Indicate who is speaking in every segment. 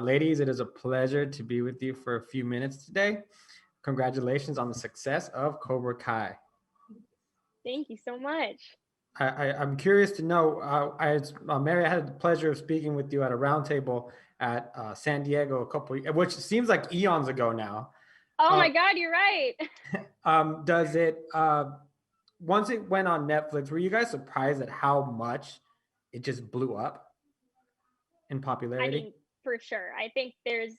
Speaker 1: Ladies, it is a pleasure to be with you for a few minutes today. Congratulations on the success of Cobra Kai.
Speaker 2: Thank you so much.
Speaker 1: I'm curious to know, Mary, I had the pleasure of speaking with you at a roundtable at San Diego which seems like eons ago now.
Speaker 2: Oh my God, you're right.
Speaker 1: Does it, once it went on Netflix, were you guys surprised at how much it just blew up in popularity?
Speaker 2: I mean, for sure. I think there's,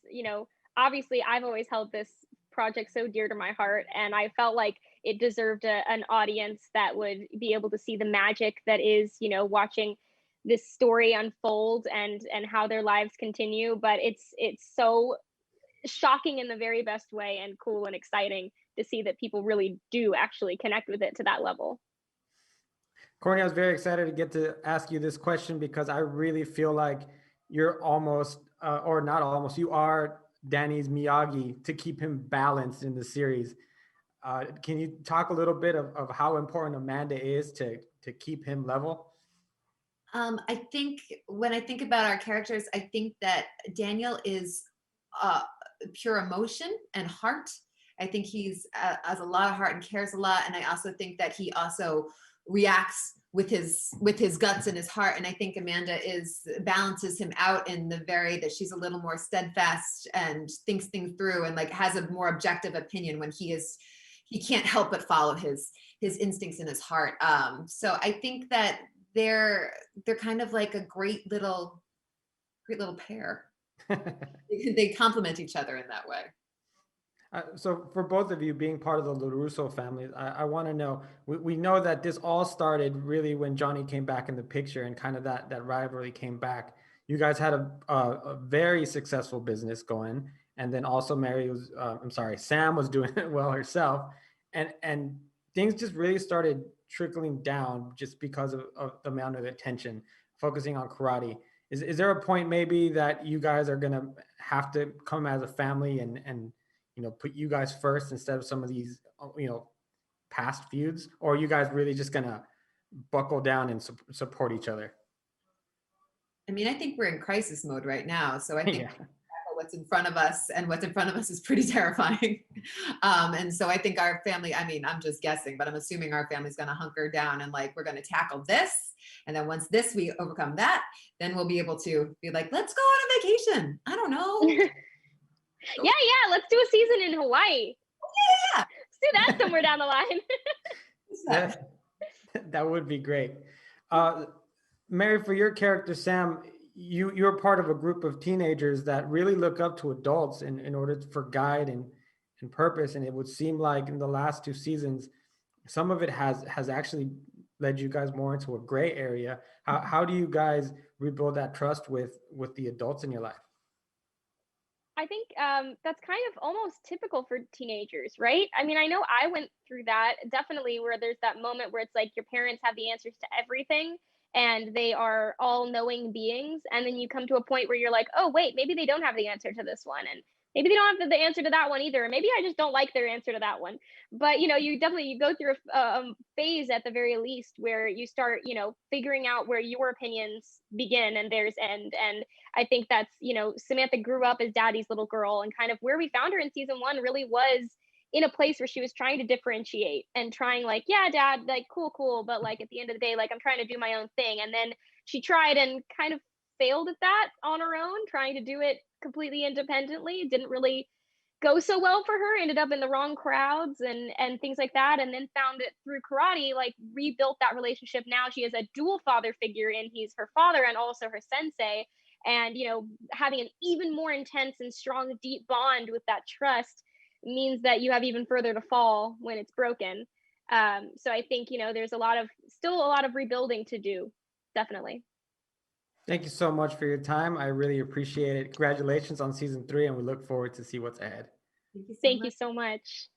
Speaker 2: obviously I've always held this project so dear to my heart, and I felt like it deserved an audience that would be able to see the magic that is, watching this story unfold and how their lives continue. But it's so shocking in the very best way, and cool and exciting to see that people really do actually connect with it to that level.
Speaker 1: Courtney, I was very excited to get to ask you this question because I really feel like you're almost, or not almost, you are Danny's Miyagi to keep him balanced in the series. Can you talk a little bit of how important Amanda is to keep him level?
Speaker 3: I think when I think about our characters, I think that Daniel is pure emotion and heart. I think he's has a lot of heart and cares a lot. And I also think that he also reacts with his guts and his heart. And I think Amanda balances him out in the very that she's a little more steadfast and thinks things through and like has a more objective opinion when he can't help but follow his instincts and his heart. So I think that they're kind of like a great little pair. They complement each other in that way.
Speaker 1: So for both of you being part of the LaRusso family, I want to know, we know that this all started really when Johnny came back in the picture and kind of that rivalry came back. You guys had a very successful business going. And then also Sam was doing it well herself. And things just really started trickling down just because of the amount of attention focusing on karate. Is there a point maybe that you guys are going to have to come as a family and put you guys first instead of some of these, past feuds? Or are you guys really just going to buckle down and support each other?
Speaker 3: I mean, I think we're in crisis mode right now. So I think what's in front of us, and what's in front of us is pretty terrifying. And so I think our family, I mean, I'm just guessing, but I'm assuming our family's going to hunker down and like, we're going to tackle this. And then once we overcome that, then we'll be able to be like, let's go on a vacation. I don't know.
Speaker 2: Yeah, let's do a season in Hawaii.
Speaker 3: Yeah,
Speaker 2: let's do that somewhere down the line.
Speaker 1: That would be great. Mary, for your character Sam, you're part of a group of teenagers that really look up to adults in order for guide and purpose. And it would seem like in the last 2 seasons, some of it has actually led you guys more into a gray area. How do you guys rebuild that trust with the adults in your life?
Speaker 2: I think that's kind of almost typical for teenagers, right? I mean, I know I went through that definitely, where there's that moment where it's like your parents have the answers to everything and they are all knowing beings. And then you come to a point where you're like, oh, wait, maybe they don't have the answer to this one. And maybe they don't have the answer to that one either. Or maybe I just don't like their answer to that one. But, you go through a phase at the very least where you start, figuring out where your opinions begin and theirs end. And I think that's, Samantha grew up as Daddy's little girl, and kind of where we found her in season 1 really was in a place where she was trying to differentiate and trying like, yeah, Dad, like cool. But like at the end of the day, like I'm trying to do my own thing. And then she tried and kind of failed at that on her own, trying to do it completely independently. It didn't really go so well for her, ended up in the wrong crowds and things like that. And then found it through karate, like rebuilt that relationship. Now she is a dual father figure, and he's her father and also her sensei. And, having an even more intense and strong, deep bond with that trust means that you have even further to fall when it's broken. So I think, there's still a lot of rebuilding to do. Definitely.
Speaker 1: Thank you so much for your time. I really appreciate it. Congratulations on season 3, and we look forward to see what's ahead.
Speaker 2: Thank you so much.